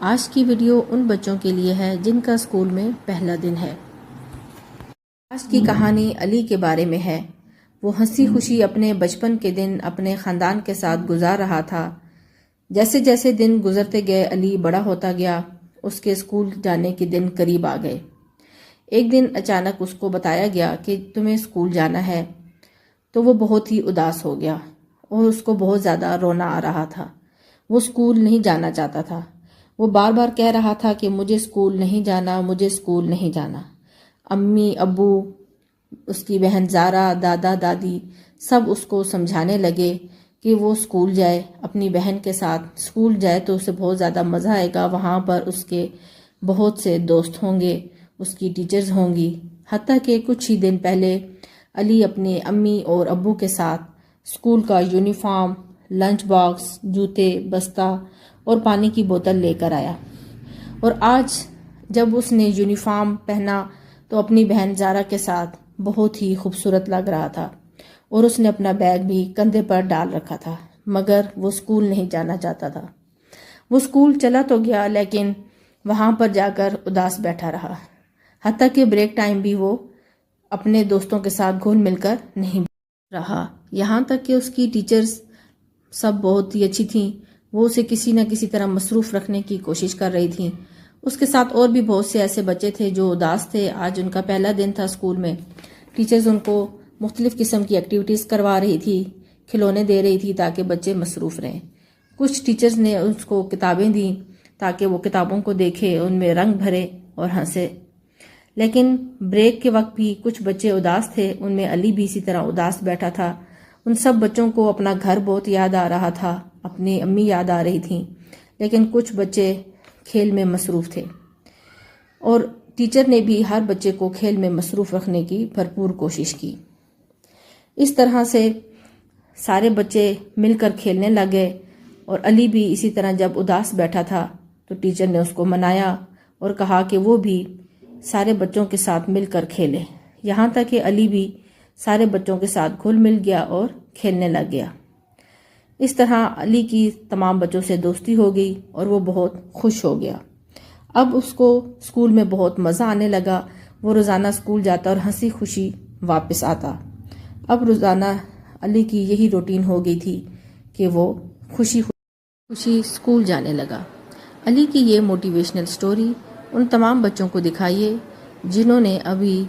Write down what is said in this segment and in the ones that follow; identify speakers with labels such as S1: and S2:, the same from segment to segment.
S1: آج کی ویڈیو ان بچوں کے لیے ہے جن کا اسکول میں پہلا دن ہے۔ آج کی کہانی علی کے بارے میں ہے۔ وہ ہنسی خوشی اپنے بچپن کے دن اپنے خاندان کے ساتھ گزار رہا تھا۔ جیسے جیسے دن گزرتے گئے علی بڑا ہوتا گیا، اس کے اسکول جانے کے دن قریب آ گئے۔ ایک دن اچانک اس کو بتایا گیا کہ تمہیں اسکول جانا ہے، تو وہ بہت ہی اداس ہو گیا اور اس کو بہت زیادہ رونا آ رہا تھا۔ وہ اسکول نہیں جانا چاہتا تھا۔ وہ بار بار کہہ رہا تھا کہ مجھے اسکول نہیں جانا، مجھے اسکول نہیں جانا۔ امی ابو، اس کی بہن زارا، دادا دادی سب اس کو سمجھانے لگے کہ وہ اسکول جائے، اپنی بہن کے ساتھ اسکول جائے تو اسے بہت زیادہ مزہ آئے گا، وہاں پر اس کے بہت سے دوست ہوں گے، اس کی ٹیچرز ہوں گی۔ حتیٰ کہ کچھ ہی دن پہلے علی اپنے امی اور ابو کے ساتھ اسکول کا یونیفارم، لنچ باکس، جوتے، بستہ اور پانی کی بوتل لے کر آیا، اور آج جب اس نے یونیفارم پہنا تو اپنی بہن زارا کے ساتھ بہت ہی خوبصورت لگ رہا تھا، اور اس نے اپنا بیگ بھی کندھے پر ڈال رکھا تھا، مگر وہ اسکول نہیں جانا چاہتا تھا۔ وہ اسکول چلا تو گیا لیکن وہاں پر جا کر اداس بیٹھا رہا، حتیٰ کہ بریک ٹائم بھی وہ اپنے دوستوں کے ساتھ گھل مل کر نہیں رہا۔ یہاں تک کہ اس کی ٹیچرز سب بہت ہی اچھی تھیں، وہ اسے کسی نہ کسی طرح مصروف رکھنے کی کوشش کر رہی تھیں۔ اس کے ساتھ اور بھی بہت سے ایسے بچے تھے جو اداس تھے۔ آج ان کا پہلا دن تھا اسکول میں۔ ٹیچرز ان کو مختلف قسم کی ایکٹیویٹیز کروا رہی تھی، کھلونے دے رہی تھی تاکہ بچے مصروف رہیں۔ کچھ ٹیچرز نے اس کو کتابیں دیں تاکہ وہ کتابوں کو دیکھے، ان میں رنگ بھرے اور ہنسے۔ لیکن بریک کے وقت بھی کچھ بچے اداس تھے، ان میں علی بھی اسی طرح اداس بیٹھا تھا۔ ان سب بچوں کو اپنا گھر بہت یاد آ رہا تھا، اپنی امی یاد آ رہی تھیں، لیکن کچھ بچے کھیل میں مصروف تھے، اور ٹیچر نے بھی ہر بچے کو کھیل میں مصروف رکھنے کی بھرپور کوشش کی۔ اس طرح سے سارے بچے مل کر کھیلنے لگے، اور علی بھی اسی طرح جب اداس بیٹھا تھا تو ٹیچر نے اس کو منایا اور کہا کہ وہ بھی سارے بچوں کے ساتھ مل کر کھیلے۔ یہاں تک کہ علی بھی سارے بچوں کے ساتھ گھل مل گیا اور کھیلنے لگ گیا۔ اس طرح علی کی تمام بچوں سے دوستی ہو گئی اور وہ بہت خوش ہو گیا۔ اب اس کو اسکول میں بہت مزہ آنے لگا۔ وہ روزانہ اسکول جاتا اور ہنسی خوشی واپس آتا۔ اب روزانہ علی کی یہی روٹین ہو گئی تھی کہ وہ خوشی اسکول جانے لگا۔ علی کی یہ موٹیویشنل سٹوری ان تمام بچوں کو دکھائیے جنہوں نے ابھی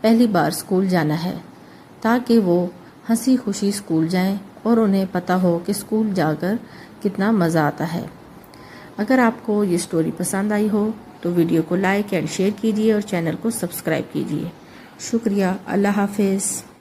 S1: پہلی بار اسکول جانا ہے، تاکہ وہ ہنسی خوشی اسکول جائیں اور انہیں پتہ ہو کہ اسکول جا کر کتنا مزہ آتا ہے۔ اگر آپ کو یہ سٹوری پسند آئی ہو تو ویڈیو کو لائک اینڈ شیئر کیجیے اور چینل کو سبسکرائب کیجیے۔ شکریہ۔ اللہ حافظ۔